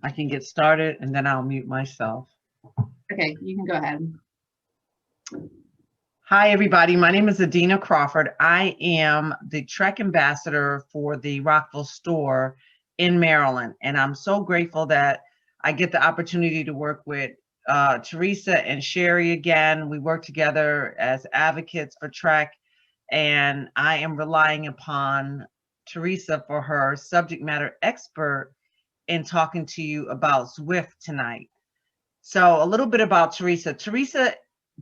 I can get started and then I'll mute myself. Okay, you can go ahead. Hi, everybody. My name is Adina Crawford. I am the Trek ambassador for the Rockville store in Maryland. And I'm so grateful that I get the opportunity to work with Teresa and Sherry again. We work together as advocates for Trek, and I am relying upon Teresa for her subject matter expert in talking to you about Zwift tonight. So a little bit about Teresa. Teresa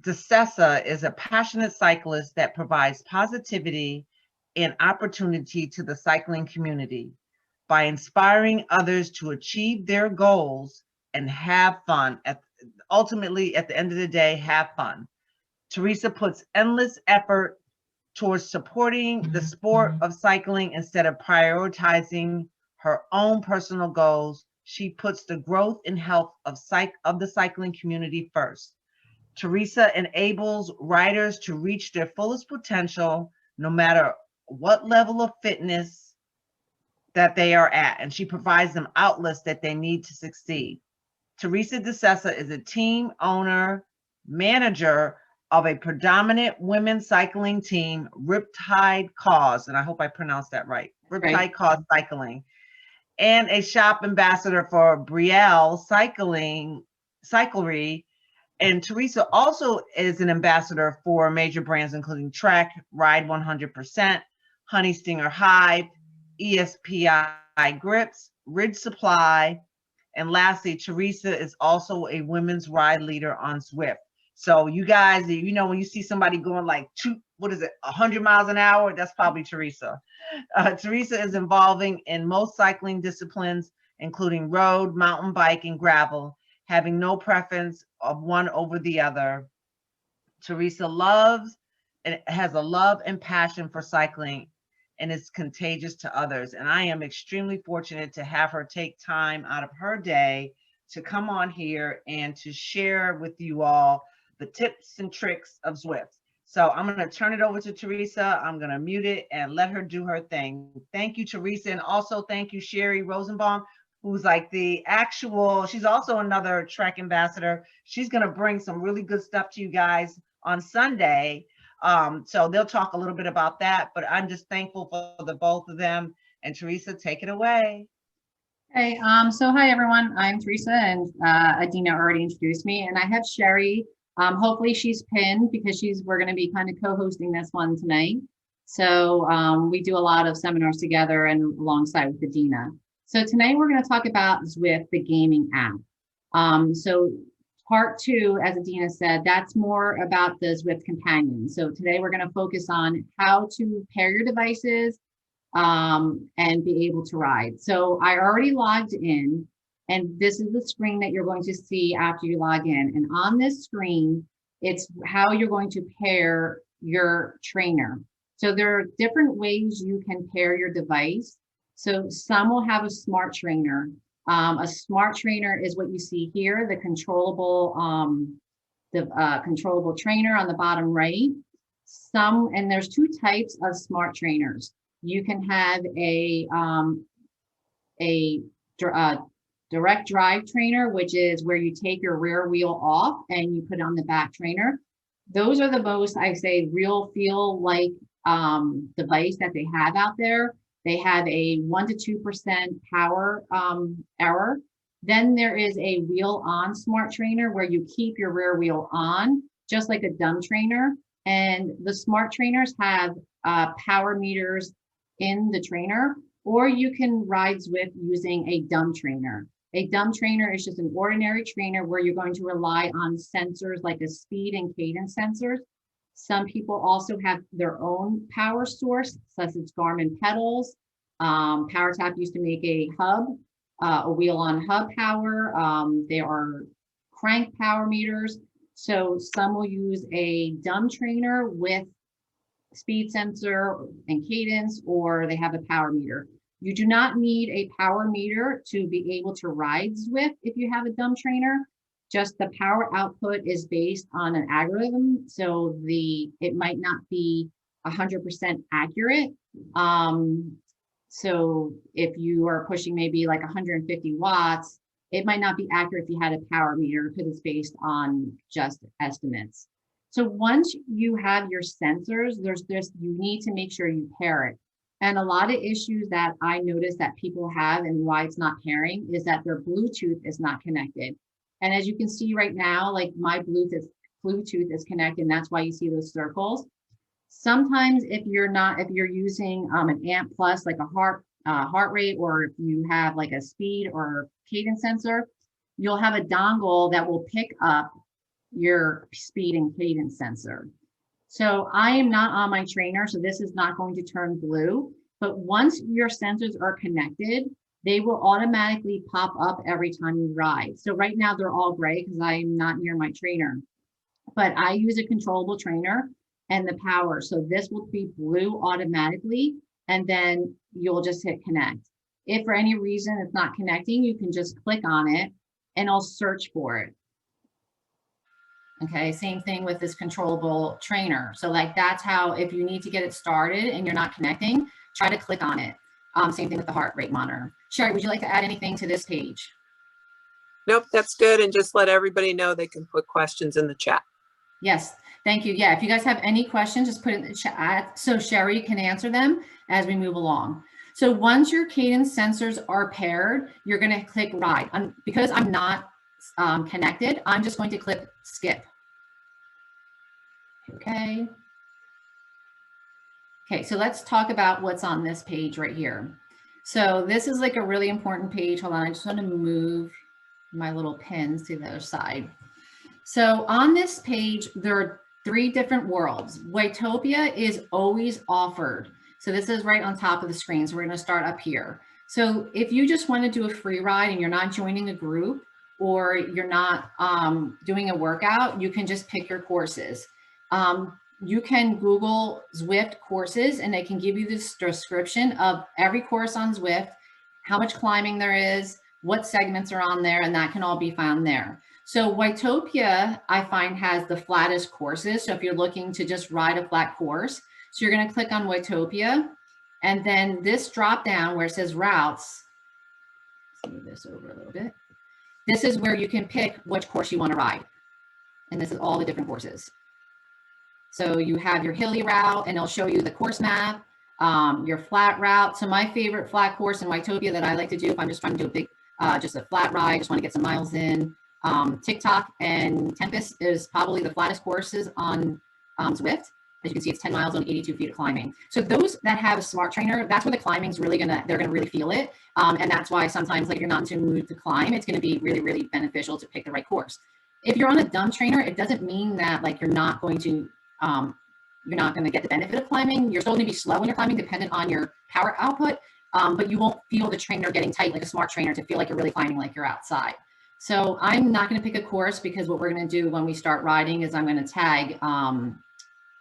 DeSessa is a passionate cyclist that provides positivity and opportunity to the cycling community by inspiring others to achieve their goals and have fun. Ultimately, at the end of the day, have fun. Teresa puts endless effort towards supporting the sport of cycling instead of prioritizing her own personal goals. She puts the growth and health of the cycling community first. Teresa enables riders to reach their fullest potential, no matter what level of fitness that they are at, and she provides them outlets that they need to succeed. Teresa DeSessa is a team owner, manager of a predominant women's cycling team, Riptide Cause, and I hope I pronounced that right, Riptide Cause Cycling, and a shop ambassador for Brielle Cyclery. And Teresa also is an ambassador for major brands including Trek, Ride 100%, Honey Stinger Hive, ESPI Grips, Ridge Supply, and lastly, Teresa is also a women's ride leader on Zwift. So you guys, you know, when you see somebody going like 100 miles an hour, that's probably Teresa. Teresa is involving in most cycling disciplines, including road, mountain bike, and gravel, having no preference of one over the other. Teresa loves and has a love and passion for cycling, and is contagious to others. And I am extremely fortunate to have her take time out of her day to come on here and to share with you all the tips and tricks of Zwift. So I'm going to turn it over to Teresa. I'm going to mute it and let her do her thing. Thank you, Teresa. And also thank you, Sherry Rosenbaum, who's like she's also another Trek ambassador. She's going to bring some really good stuff to you guys on Sunday. So they'll talk a little bit about that, but I'm just thankful for the both of them. And Teresa, take it away. Hey, so hi everyone, I'm Teresa, and Adina already introduced me, and I have Sherry. Hopefully she's pinned because we're going to be kind of co-hosting this one tonight. So we do a lot of seminars together and alongside with Adina. So tonight we're going to talk about Zwift, the gaming app. So part two, as Adina said, that's more about the Zwift companion. So today we're going to focus on how to pair your devices and be able to ride. So I already logged in, and this is the screen that you're going to see after you log in. And on this screen, it's how you're going to pair your trainer. So there are different ways you can pair your device. So some will have a smart trainer. A smart trainer is what you see here, the controllable trainer on the bottom right. And there's two types of smart trainers. You can have a direct drive trainer, which is where you take your rear wheel off and you put it on the back trainer. Those are the most, I say, real feel like device that they have out there. They have a 1 to 2% power error. Then there is a wheel on smart trainer where you keep your rear wheel on, just like a dumb trainer. And the smart trainers have power meters in the trainer, or you can ride Zwift using a dumb trainer. A dumb trainer is just an ordinary trainer where you're going to rely on sensors like a speed and cadence sensors. Some people also have their own power source, such as Garmin pedals. PowerTap used to make a hub, a wheel on hub power. There are crank power meters. So some will use a dumb trainer with speed sensor and cadence, or they have a power meter. You do not need a power meter to be able to ride Zwift if you have a dumb trainer. Just the power output is based on an algorithm, so it might not be 100% accurate. So if you are pushing maybe like 150 watts it might not be accurate if you had a power meter because it's based on just estimates. So once you have your sensors, you need to make sure you pair it. And a lot of issues that I notice that people have and why it's not pairing is that their Bluetooth is not connected. And as you can see right now, like my Bluetooth is connected, and that's why you see those circles. Sometimes if you're using an amp plus, like a heart rate, or if you have like a speed or cadence sensor, you'll have a dongle that will pick up your speed and cadence sensor. So I am not on my trainer, so this is not going to turn blue, but once your sensors are connected, they will automatically pop up every time you ride. So right now they're all gray because I'm not near my trainer, but I use a controllable trainer and the power. So this will be blue automatically, and then you'll just hit connect. If for any reason it's not connecting, you can just click on it and I'll search for it. Okay, same thing with this controllable trainer. So like that's how, if you need to get it started and you're not connecting, try to click on it. Same thing with the heart rate monitor. Sherry, would you like to add anything to this page? Nope, that's good. And just let everybody know they can put questions in the chat. Yes, thank you. Yeah, if you guys have any questions, just put it in the chat so Sherry can answer them as we move along. So once your cadence sensors are paired, you're going to click ride. Because I'm not connected, I'm just going to click skip. Okay. Okay, so let's talk about what's on this page right here. So this is like a really important page. Hold on, I just want to move my little pins to the other side. So on this page, there are 3 different worlds. Waytopia is always offered. So this is right on top of the screen. So we're going to start up here. So if you just want to do a free ride and you're not joining a group or you're not doing a workout, you can just pick your courses. You can Google Zwift courses and they can give you this description of every course on Zwift, how much climbing there is, what segments are on there, and that can all be found there. So Waytopia, I find, has the flattest courses. So if you're looking to just ride a flat course, so you're going to click on Waytopia, and then this drop down where it says routes, let's move this over a little bit. This is where you can pick which course you want to ride. And this is all the different courses. So you have your hilly route and it'll show you the course map, your flat route. So my favorite flat course in Waytopia that I like to do if I'm just trying to do a big, just a flat ride, just want to get some miles in. TikTok and Tempest is probably the flattest courses on Zwift. As you can see, it's 10 miles on 82 feet of climbing. So those that have a smart trainer, that's where the climbing's really they're gonna really feel it. And that's why sometimes like you're not in the mood to climb, it's gonna be really, really beneficial to pick the right course. If you're on a dumb trainer, it doesn't mean that like you're not going to get the benefit of climbing. You're still gonna be slow when you're climbing, dependent on your power output, but you won't feel the trainer getting tight like a smart trainer to feel like you're really climbing like you're outside. So I'm not gonna pick a course because what we're gonna do when we start riding is I'm gonna tag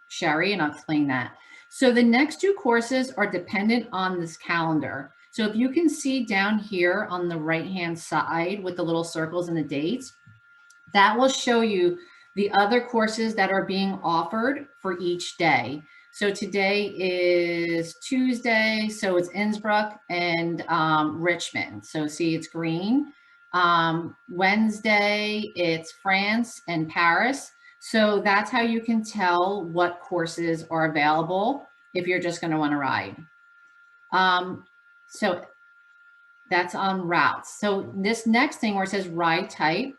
Sherry, and I'll explain that. So the next 2 courses are dependent on this calendar. So if you can see down here on the right-hand side with the little circles and the dates, that will show you the other courses that are being offered for each day. So today is Tuesday, so it's Innsbruck and Richmond. So see, it's green. Wednesday, it's France and Paris. So that's how you can tell what courses are available if you're just going to want to ride. So that's on routes. So this next thing where it says ride type,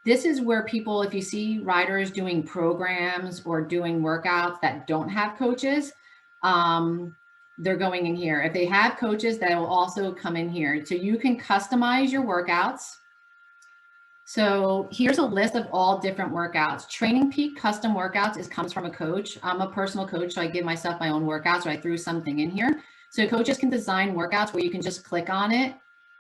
this is where people, if you see riders doing programs or doing workouts that don't have coaches, they're going in here. If they have coaches, that will also come in here. So you can customize your workouts. So here's a list of all different workouts. Training Peak custom workouts comes from a coach. I'm a personal coach, so I give myself my own workouts, so I threw something in here. So coaches can design workouts where you can just click on it,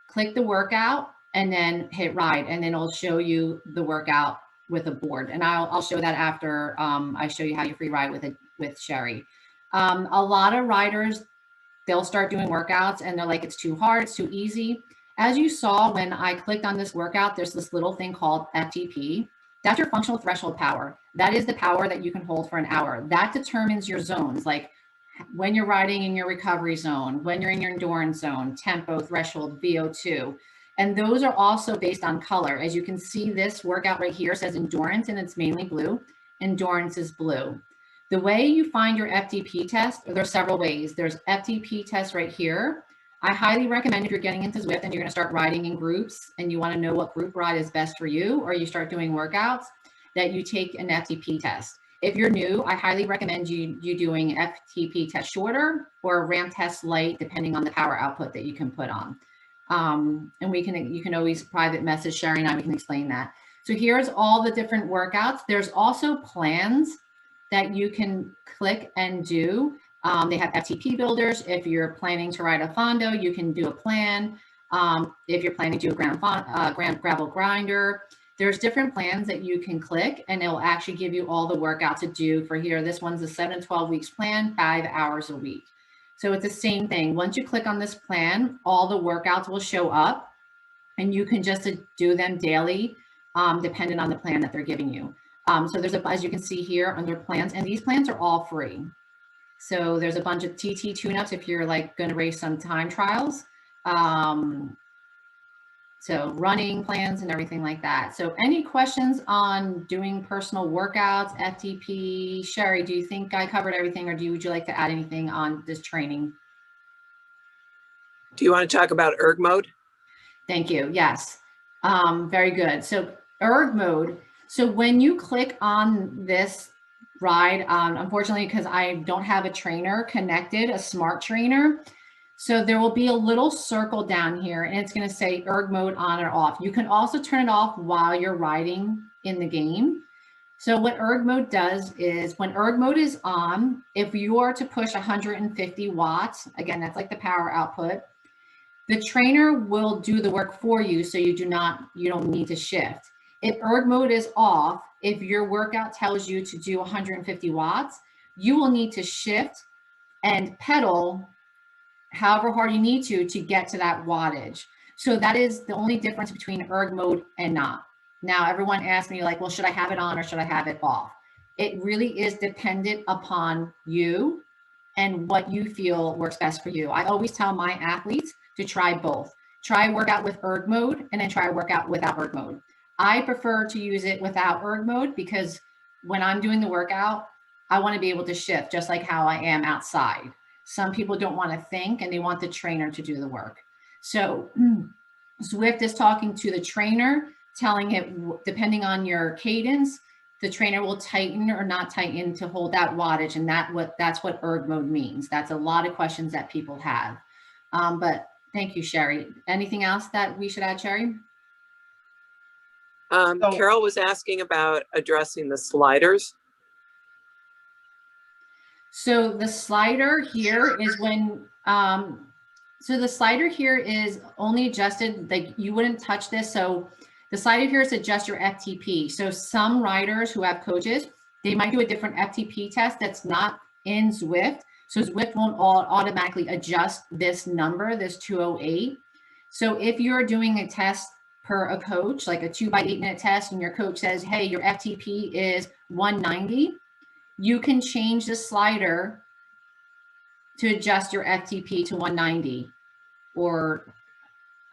click the workout, and then hit ride, and then it'll show you the workout with a board. And I'll show that after I show you how you free ride with Sherry. A lot of riders, they'll start doing workouts and they're like, it's too hard, it's too easy. As you saw when I clicked on this workout, there's this little thing called FTP. That's your functional threshold power. That is the power that you can hold for an hour. That determines your zones, like when you're riding in your recovery zone, when you're in your endurance zone, tempo, threshold, VO2. And those are also based on color. As you can see, this workout right here says endurance, and it's mainly blue. Endurance is blue. The way you find your FTP test, there's several ways. There's FTP test right here. I highly recommend if you're getting into Zwift and you're gonna start riding in groups and you wanna know what group ride is best for you, or you start doing workouts, that you take an FTP test. If you're new, I highly recommend you doing an FTP test shorter or a ramp test light, depending on the power output that you can put on. And you can always private message Sherry and I, we can explain that. So here's all the different workouts. There's also plans that you can click and do. They have FTP builders. If you're planning to ride a Fondo, you can do a plan. If you're planning to do a gravel grinder, there's different plans that you can click, and it'll actually give you all the workouts to do for here. This one's a 7 to 12 weeks plan, 5 hours a week. So it's the same thing. Once you click on this plan, all the workouts will show up, and you can just do them daily, depending on the plan that they're giving you. So there's as you can see here under plans, and these plans are all free. So there's a bunch of TT tune-ups if you're like going to race some time trials. So running plans and everything like that. So any questions on doing personal workouts, FTP? Sherry, do you think I covered everything, or would you like to add anything on this training? Do you want to talk about erg mode? Thank you. Yes. Very good. So erg mode. So when you click on this ride, unfortunately, because I don't have a trainer connected, a smart trainer, so there will be a little circle down here, and it's going to say erg mode on or off. You can also turn it off while you're riding in the game. So what erg mode does is when erg mode is on, if you are to push 150 watts, again, that's like the power output, the trainer will do the work for you, so you don't need to shift. If erg mode is off, if your workout tells you to do 150 watts, you will need to shift and pedal however hard you need to get to that wattage. So that is the only difference between erg mode and not. Now, everyone asks me like, well, should I have it on or should I have it off? It really is dependent upon you and what you feel works best for you. I always tell my athletes to try both. Try a workout with erg mode and then try a workout without erg mode. I prefer to use it without erg mode because when I'm doing the workout, I want to be able to shift just like how I am outside. Some people don't want to think and they want the trainer to do the work. So Zwift is talking to the trainer, telling it, depending on your cadence, the trainer will tighten or not tighten to hold that wattage. And that's what erg mode means. That's a lot of questions that people have. But thank you, Sherry. Anything else that we should add, Sherry? Carol was asking about addressing the sliders. So the slider here is when, so the slider here is only adjusted, like you wouldn't touch this. So the slider here is adjust your FTP. So some riders who have coaches, they might do a different FTP test that's not in Zwift. So Zwift won't automatically adjust this number, this 208. So if you're doing a test per a coach, like a 2x8 minute test, and your coach says, hey, your FTP is 190, you can change the slider to adjust your FTP to 190, or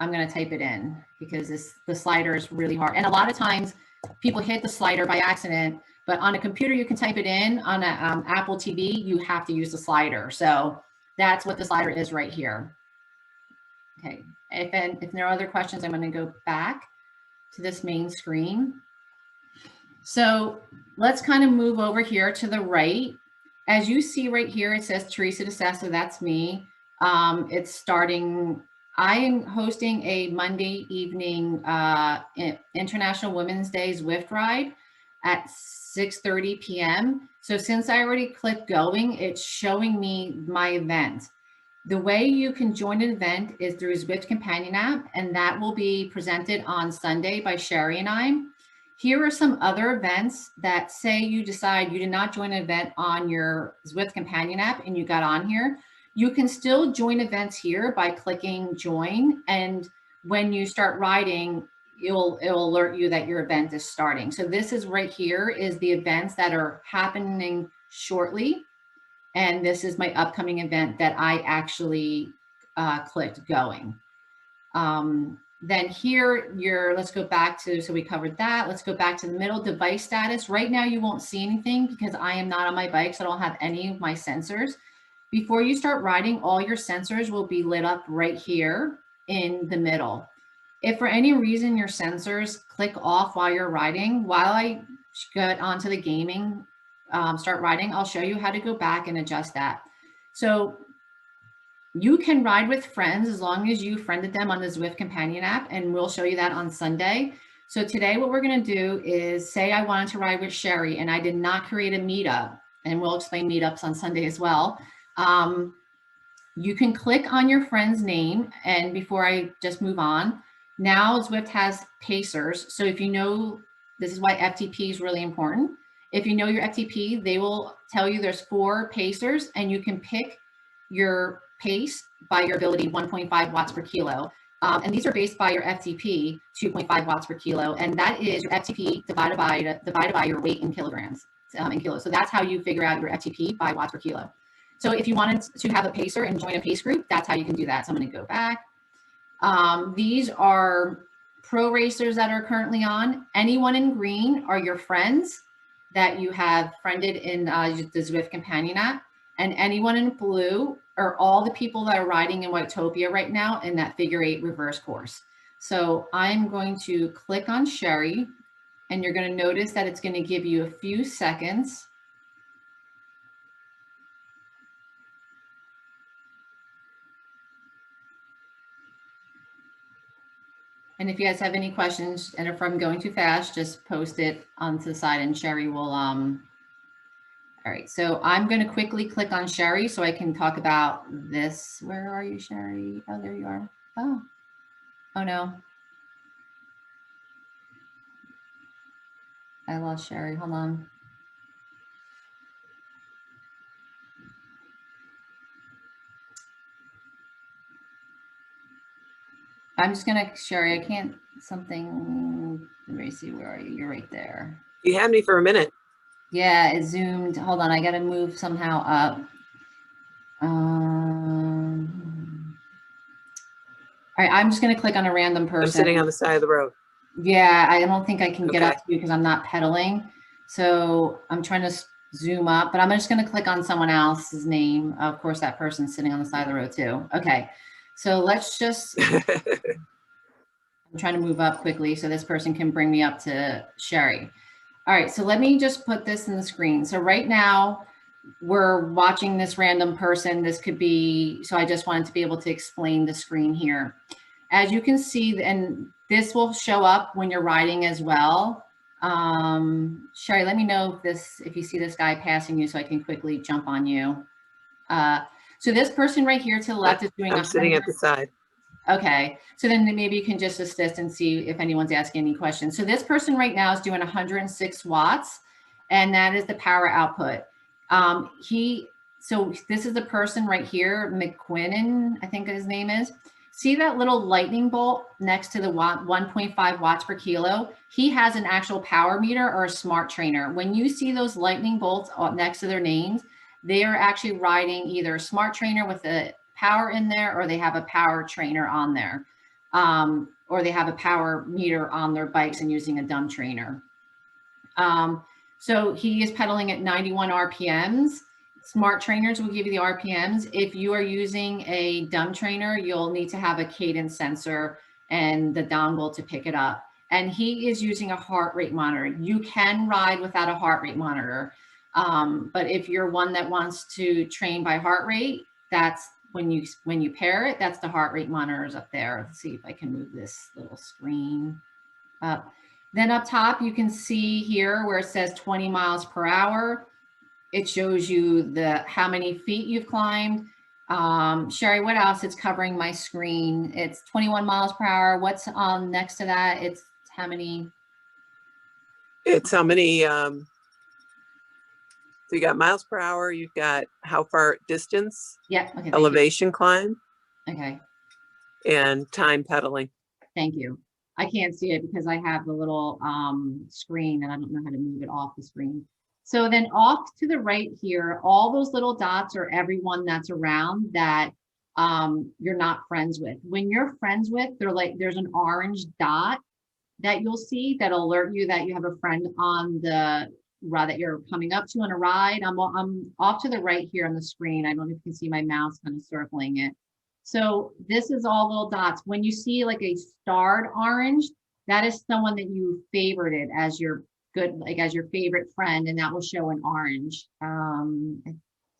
I'm going to type it in because the slider is really hard. And a lot of times people hit the slider by accident, but on a computer, you can type it in. On an Apple TV, you have to use the slider. So that's what the slider is right here. Okay, if there are other questions, I'm going to go back to this main screen. So let's kind of move over here to the right. As you see right here, it says Teresa DeSessa, that's me. It's starting, I am hosting a Monday evening International Women's Day Zwift ride at 6:30 p.m. So since I already clicked going, it's showing me my event. The way you can join an event is through Zwift Companion app, and that will be presented on Sunday by Sherry and I. Here are some other events that say you decide you did not join an event on your Zwift Companion app and you got on here. You can still join events here by clicking join. And when you start riding, it'll alert you that your event is starting. So this is right here is the events that are happening shortly. And this is my upcoming event that I actually clicked going. Then here, let's go back to, so we covered that. Let's go back to the middle, device status. Right now, you won't see anything because I am not on my bike, so I don't have any of my sensors. Before you start riding, all your sensors will be lit up right here in the middle. If for any reason your sensors click off while you're riding, while I get onto the gaming, start riding, I'll show you how to go back and adjust that. So you can ride with friends as long as you friended them on the Zwift Companion app, and we'll show you that on Sunday. So today what we're going to do is say I wanted to ride with Sherry and I did not create a meetup, and we'll explain meetups on Sunday as well. You can click on your friend's name, and before I just move on, now Zwift has pacers. So if you know, this is why FTP is really important. If you know your FTP, they will tell you there's 4 pacers, and you can pick your pace by your ability, 1.5 watts per kilo. And these are based by your FTP, 2.5 watts per kilo. And that is your FTP divided by your weight in kilograms, in kilos. So that's how you figure out your FTP by watts per kilo. So if you wanted to have a pacer and join a pace group, that's how you can do that. So I'm going to go back. These are pro racers that are currently on. Anyone in green are your friends that you have friended in the Zwift Companion app. And anyone in blue are all the people that are riding in Whitetopia right now in that figure 8 reverse course. So I'm going to click on Sherry, and you're going to notice that it's going to give you a few seconds. And if you guys have any questions, and if I'm going too fast, just post it onto the side and Sherry will, all right, so I'm going to quickly click on Sherry so I can talk about this. Where are you, Sherry? Oh, there you are. Oh no. I lost Sherry. Hold on. I'm just going to, Sherry, I can't, something, let me see, where are you? You're right there. You had me for a minute. Yeah, it zoomed. Hold on, I got to move somehow up. All right, I'm just going to click on a random person. I'm sitting on the side of the road. Yeah, I don't think I can get up to you because I'm not pedaling. So I'm trying to zoom up, but I'm just going to click on someone else's name. Of course, that person's sitting on the side of the road too. Okay, so let's just, I'm trying to move up quickly so this person can bring me up to Sherry. All right, so let me just put this in the screen. So right now we're watching this random person. This could be, so I just wanted to be able to explain the screen here. As you can see, and this will show up when you're riding as well. Sherry, let me know if you see this guy passing you so I can quickly jump on you. So this person right here to the left is doing I'm sitting at the side. Okay, so then maybe you can just assist and see if anyone's asking any questions. So this person right now is doing 106 watts, and that is the power output. So this is the person right here, McQuinnan, I think his name is. See that little lightning bolt next to the 1.5 watts per kilo? He has an actual power meter or a smart trainer. When you see those lightning bolts next to their names, they are actually riding either a smart trainer with a power in there, or they have a power trainer on there, or they have a power meter on their bikes and using a dumb trainer. So he is pedaling at 91 RPMs. Smart trainers will give you the RPMs. If you are using a dumb trainer, you'll need to have a cadence sensor and the dongle to pick it up. And he is using a heart rate monitor. You can ride without a heart rate monitor. But if you're one that wants to train by heart rate, that's when you pair it, that's the heart rate monitors up there. Let's see if I can move this little screen up. Then up top, you can see here where it says 20 miles per hour. It shows you how many feet you've climbed. Sherry, what else is covering my screen? It's 21 miles per hour. What's next to that? It's how many? It's how many, so you got miles per hour, you've got how far distance, yeah, okay, elevation climb, okay, and time pedaling. Thank you. I can't see it because I have the little screen and I don't know how to move it off the screen. So then off to the right here, all those little dots are everyone that's around that you're not friends with. When you're friends with, they're like, there's an orange dot that you'll see that alert you that you have a friend on the ride that you're coming up to on a ride. I'm off to the right here on the screen. I don't know if you can see my mouse kind of circling it. So this is all little dots. When you see like a starred orange, that is someone that you favorited as your as your favorite friend, and that will show an orange.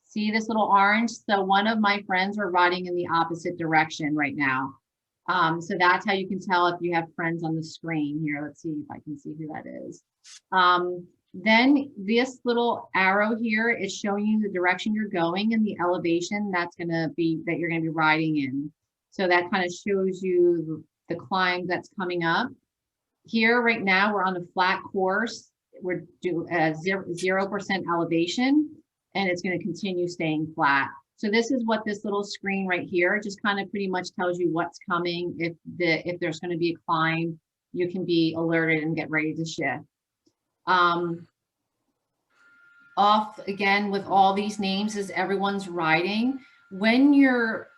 See this little orange? So one of my friends are riding in the opposite direction right now. So that's how you can tell if you have friends on the screen here. Let's see if I can see who that is. Then this little arrow here is showing you the direction you're going and the elevation that you're going to be riding in. So that kind of shows you the climb that's coming up. Here right now, we're on a flat course. We're doing 0% elevation, and it's going to continue staying flat. So this is what this little screen right here just kind of pretty much tells you what's coming. If there's going to be a climb, you can be alerted and get ready to shift. Off again with all these names is everyone's riding. When you're,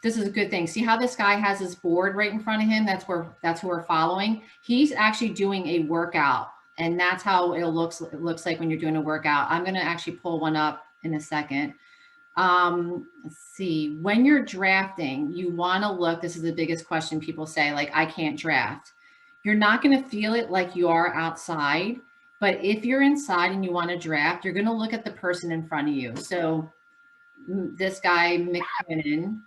this is a good thing. See how this guy has his board right in front of him? That's who we're following. He's actually doing a workout, and that's how it looks like when you're doing a workout. I'm going to actually pull one up in a second. Let's see, when you're drafting, you want to look, this is the biggest question people say, like, I can't draft. You're not going to feel it like you are outside, but if you're inside and you want to draft, you're going to look at the person in front of you. So this guy, McKinnon,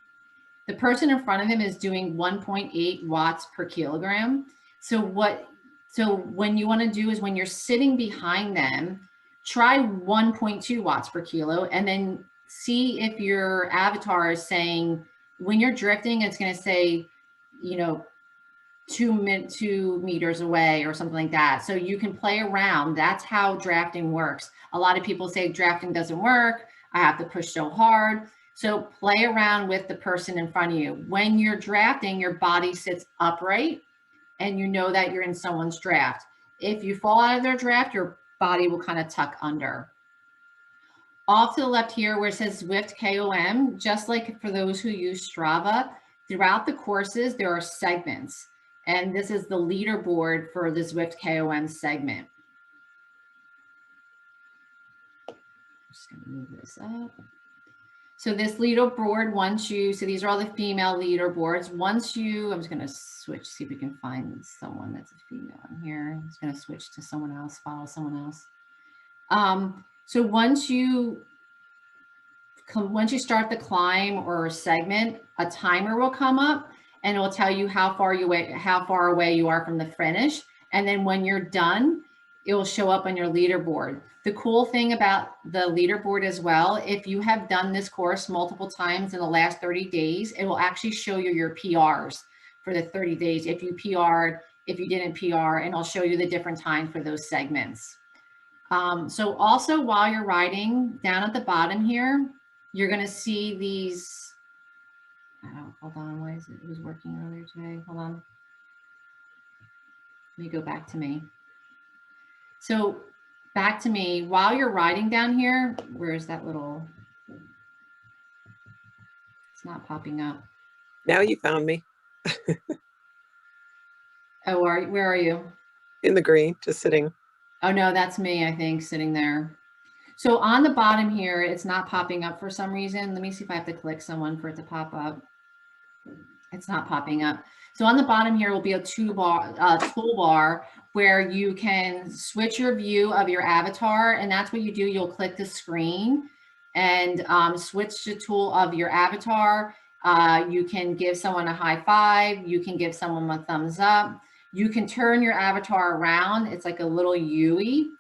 the person in front of him is doing 1.8 watts per kilogram. So when you want to do is when you're sitting behind them, try 1.2 watts per kilo, and then see if your avatar is saying, when you're drifting, it's going to say, 2 meters away or something like that. So you can play around. That's how drafting works. A lot of people say drafting doesn't work. I have to push so hard. So play around with the person in front of you. When you're drafting, your body sits upright and you know that you're in someone's draft. If you fall out of their draft, your body will kind of tuck under. Off to the left here where it says Zwift KOM, just like for those who use Strava, throughout the courses, there are segments. And this is the leaderboard for the Zwift KOM segment. I'm just going to move this up. So this leaderboard, so these are all the female leaderboards. I'm just going to switch, see if we can find someone that's a female in here. I'm just going to switch to someone else, follow someone else. So once you start the climb or segment, a timer will come up and it will tell you how far away you are from the finish. And then when you're done, it will show up on your leaderboard. The cool thing about the leaderboard as well, if you have done this course multiple times in the last 30 days, it will actually show you your PRs for the 30 days. If you PR'd, if you didn't PR, and it'll show you the different times for those segments. So also while you're riding, down at the bottom here, you're going to see these, hold on, why is it? It was working earlier today. Hold on. Let me go back to me. So back to me, while you're riding down here, where's that little, it's not popping up. Now you found me. Oh, where are you? In the green, just sitting. Oh no, that's me, I think, sitting there. So on the bottom here, it's not popping up for some reason. Let me see if I have to click someone for it to pop up. It's not popping up. So on the bottom here will be a toolbar where you can switch your view of your avatar, and that's what you do. You'll click the screen and switch the tool of your avatar. You can give someone a high five. You can give someone a thumbs up. You can turn your avatar around. It's like a little UE.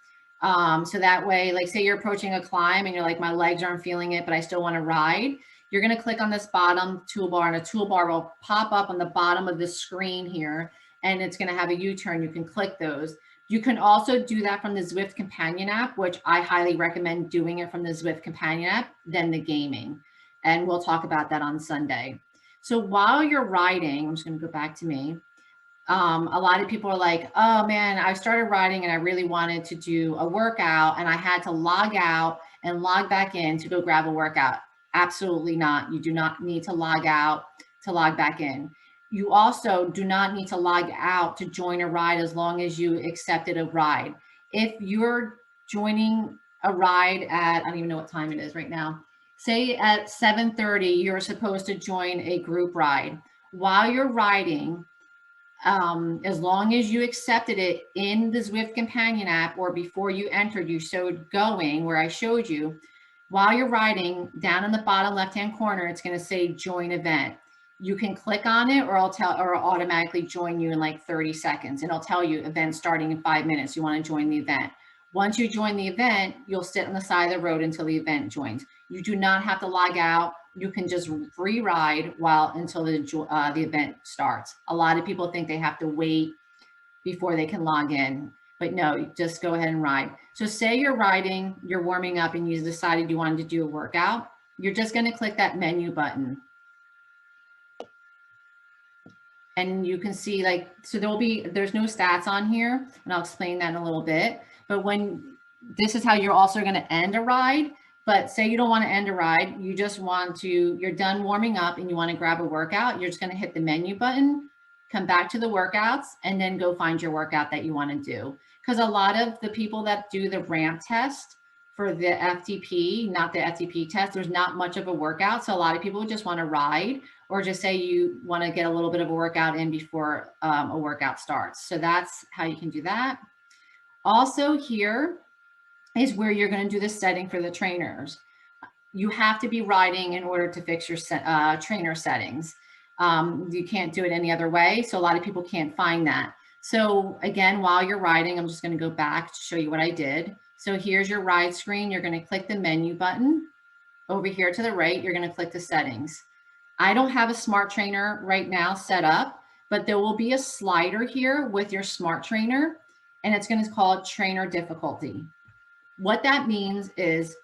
So that way, like say you're approaching a climb and you're like, my legs aren't feeling it, but I still want to ride. You're going to click on this bottom toolbar, and a toolbar will pop up on the bottom of the screen here, and it's going to have a U-turn. You can click those. You can also do that from the Zwift Companion app, which I highly recommend doing it from the Zwift Companion app than the gaming. And we'll talk about that on Sunday. So while you're riding, I'm just going to go back to me. A lot of people are like, oh man, I started riding and I really wanted to do a workout and I had to log out and log back in to go grab a workout. Absolutely not. You do not need to log out to log back in. You also do not need to log out to join a ride as long as you accepted a ride. If you're joining a ride at, I don't even know what time it is right now, say at 7:30, you're supposed to join a group ride. While you're riding, as long as you accepted it in the Zwift Companion app or before you entered, you showed going where I showed you, while you're riding, down in the bottom left-hand corner, it's going to say join event. You can click on it, or I'll automatically join you in like 30 seconds, and I'll tell you event starting in 5 minutes. You want to join the event. Once you join the event, you'll sit on the side of the road until the event joins. You do not have to log out. You can just re-ride until the event starts. A lot of people think they have to wait before they can log in, but no, just go ahead and ride. So say you're riding, you're warming up, and you decided you wanted to do a workout. You're just going to click that menu button. And you can see so there's no stats on here, and I'll explain that in a little bit. But this is how you're also going to end a ride. But say you don't want to end a ride, you just you're done warming up and you want to grab a workout, you're just going to hit the menu button, come back to the workouts, and then go find your workout that you want to do. Because a lot of the people that do the ramp test for the FTP, not the FTP test, there's not much of a workout. So a lot of people just want to ride, or just say you want to get a little bit of a workout in before a workout starts. So that's how you can do that. Also here is where you're going to do the setting for the trainers. You have to be riding in order to fix your trainer settings. You can't do it any other way. So a lot of people can't find that. So again, while you're riding, I'm just going to go back to show you what I did. So here's your ride screen. You're going to click the menu button. Over here to the right, you're going to click the settings. I don't have a smart trainer right now set up, but there will be a slider here with your smart trainer, and it's going to call trainer difficulty. What that means is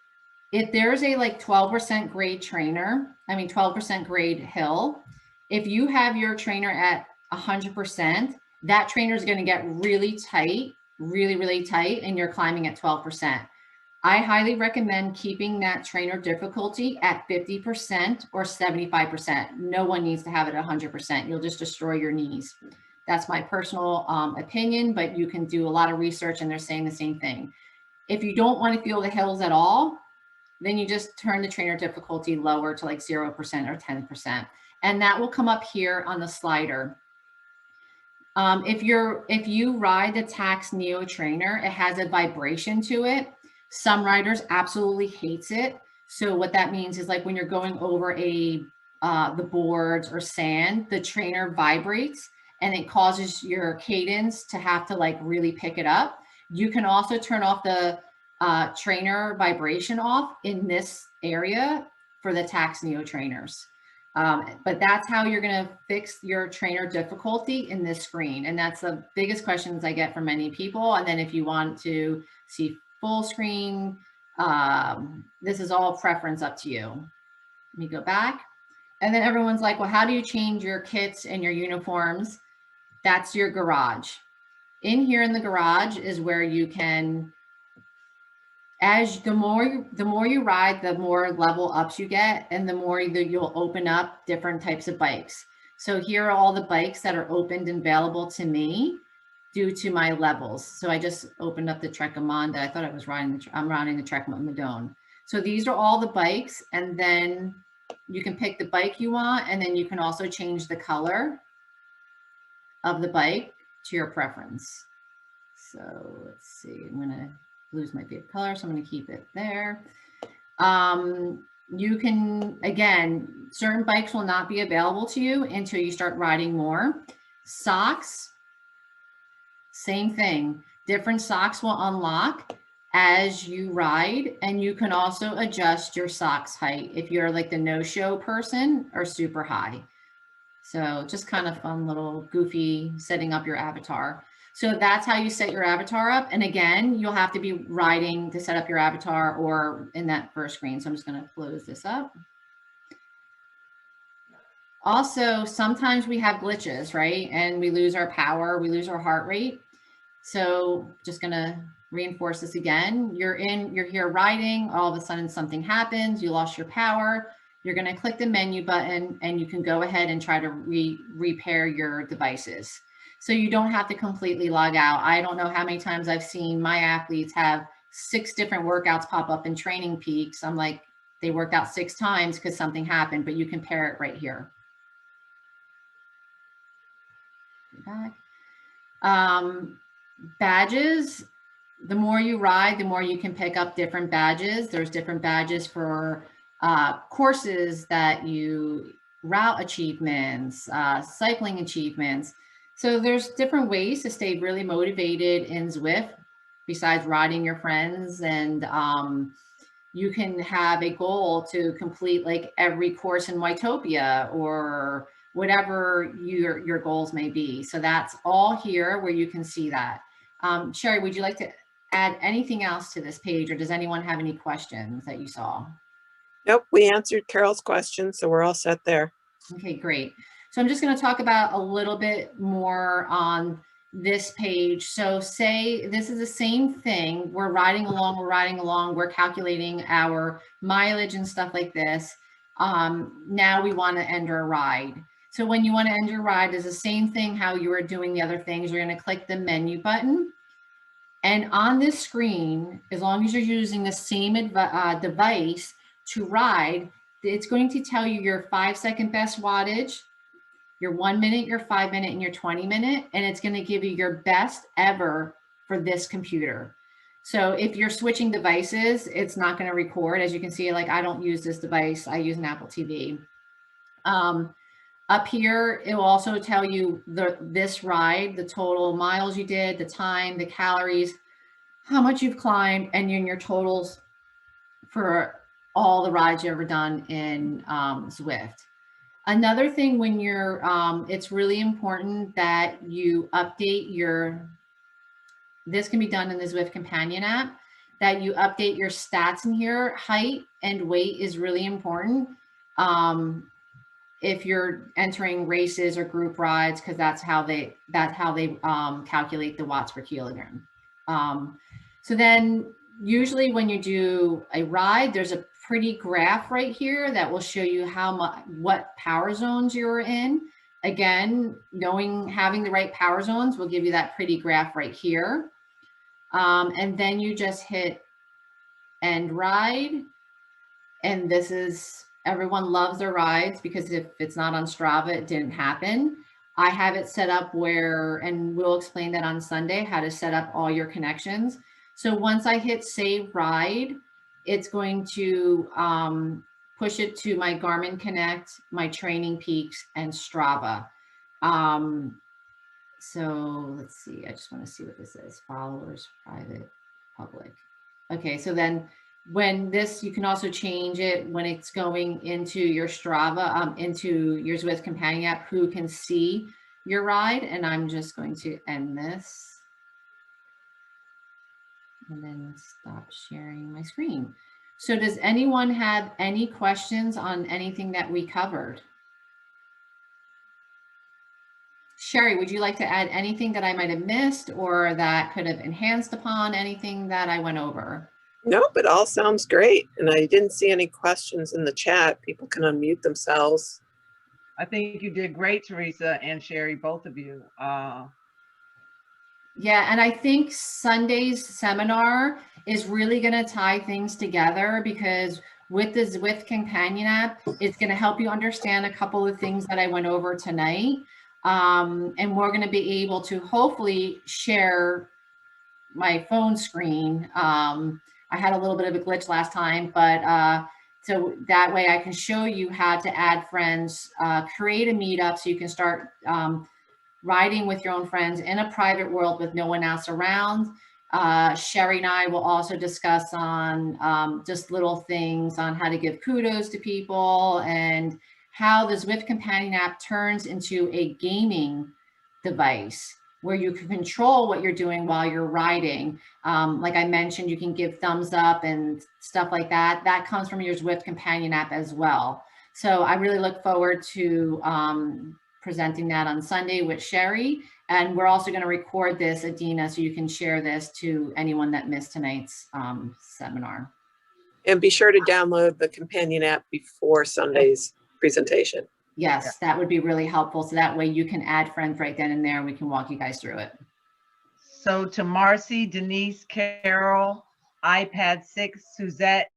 if there's a 12% grade trainer, 12% grade hill, if you have your trainer at 100%, that trainer is going to get really tight, really, really tight, and you're climbing at 12%. I highly recommend keeping that trainer difficulty at 50% or 75%. No one needs to have it at 100%. You'll just destroy your knees. That's my personal opinion, but you can do a lot of research and they're saying the same thing. If you don't want to feel the hills at all, then you just turn the trainer difficulty lower to 0% or 10%. And that will come up here on the slider. If you ride the Tax Neo trainer, it has a vibration to it. Some riders absolutely hates it. So what that means is when you're going over the boards or sand, the trainer vibrates and it causes your cadence to have to really pick it up. You can also turn off the trainer vibration off in this area for the Tax Neo trainers. But that's how you're going to fix your trainer difficulty in this screen. And that's the biggest questions I get from many people. And then if you want to see full screen, this is all preference up to you. Let me go back. And then everyone's like, well, how do you change your kits and your uniforms? That's your garage. In here in the garage is where you can, the more you ride, the more level ups you get, and the more you'll open up different types of bikes. So here are all the bikes that are opened and available to me due to my levels. So I just opened up the Trek Amanda. I thought I was I'm riding the Trek Madone. So these are all the bikes, and then you can pick the bike you want, and then you can also change the color of the bike to your preference. So let's see, I'm gonna lose my favorite color, so I'm gonna keep it there. You can, again, certain bikes will not be available to you until you start riding more. Socks, same thing. Different socks will unlock as you ride, and you can also adjust your socks height if you're the no-show person or super high. So just kind of fun little goofy setting up your avatar. So that's how you set your avatar up. And again, you'll have to be riding to set up your avatar or in that first screen. So I'm just going to close this up. Also, sometimes we have glitches, right? And we lose our power, we lose our heart rate. So just going to reinforce this again. You're here riding, all of a sudden something happens, you lost your power. You're going to click the menu button and you can go ahead and try to repair your devices. So you don't have to completely log out. I don't know how many times I've seen my athletes have 6 different workouts pop up in Training Peaks. I'm like, they worked out 6 times because something happened, but you can pair it right here. Back. Badges, the more you ride, the more you can pick up different badges. There's different badges for courses that you route achievements, cycling achievements. So there's different ways to stay really motivated in Zwift besides riding your friends. And you can have a goal to complete like every course in Wytopia or whatever your goals may be. So that's all here where you can see that. Sherry, would you like to add anything else to this page, or does anyone have any questions that you saw? Nope, we answered Carol's question, so we're all set there. Okay, great. So I'm just going to talk about a little bit more on this page. So say this is the same thing. We're riding along, we're calculating our mileage and stuff like this. Now we want to end our ride. So when you want to end your ride, is the same thing how you were doing the other things. You're going to click the menu button. And on this screen, as long as you're using the same device to ride, it's going to tell you your 5-second best wattage, your 1 minute, your 5 minute, and your 20 minute, and it's going to give you your best ever for this computer. So if you're switching devices, it's not going to record. As you can see, like I don't use this device, I use an Apple TV. Up here, it will also tell you this ride, the total miles you did, the time, the calories, how much you've climbed, and your totals for all the rides you've ever done in Zwift. Another thing when you're, it's really important that you update this can be done in the Zwift Companion app, that you update your stats in here. Height and weight is really important. If you're entering races or group rides, because that's how they calculate the watts per kilogram. So then usually when you do a ride, there's a pretty graph right here that will show you what power zones you're in. Again, having the right power zones will give you that pretty graph right here. And then you just hit end ride. And this is, everyone loves their rides because if it's not on Strava, it didn't happen. I have it set up where, and we'll explain that on Sunday, how to set up all your connections. So once I hit save ride, it's going to push it to my Garmin Connect, my Training Peaks, and Strava. So let's see, I just want to see what this is. Followers, private, public. Okay, so then when this, you can also change it when it's going into your Strava, into your Zwift Companion app, who can see your ride. And I'm just going to end this. And then stop sharing my screen. So does anyone have any questions on anything that we covered? Sherry, would you like to add anything that I might have missed or that could have enhanced upon anything that I went over? Nope, it all sounds great. And I didn't see any questions in the chat. People can unmute themselves. I think you did great, Teresa and Sherry, both of you. Yeah, and I think Sunday's seminar is really going to tie things together because with the Zwift Companion app, it's going to help you understand a couple of things that I went over tonight. And we're going to be able to hopefully share my phone screen. I had a little bit of a glitch last time, but so that way I can show you how to add friends, create a meetup so you can start riding with your own friends in a private world with no one else around. Sherry and I will also discuss on just little things on how to give kudos to people and how the Zwift Companion app turns into a gaming device where you can control what you're doing while you're riding. Like I mentioned, you can give thumbs up and stuff like that. That comes from your Zwift Companion app as well. So I really look forward to presenting that on Sunday with Sherry. And we're also going to record this, Adina, so you can share this to anyone that missed tonight's seminar. And be sure to download the companion app before Sunday's presentation. Yes, that would be really helpful. So that way you can add friends right then and there and we can walk you guys through it. So to Marcy, Denise, Carol, iPad 6, Suzette,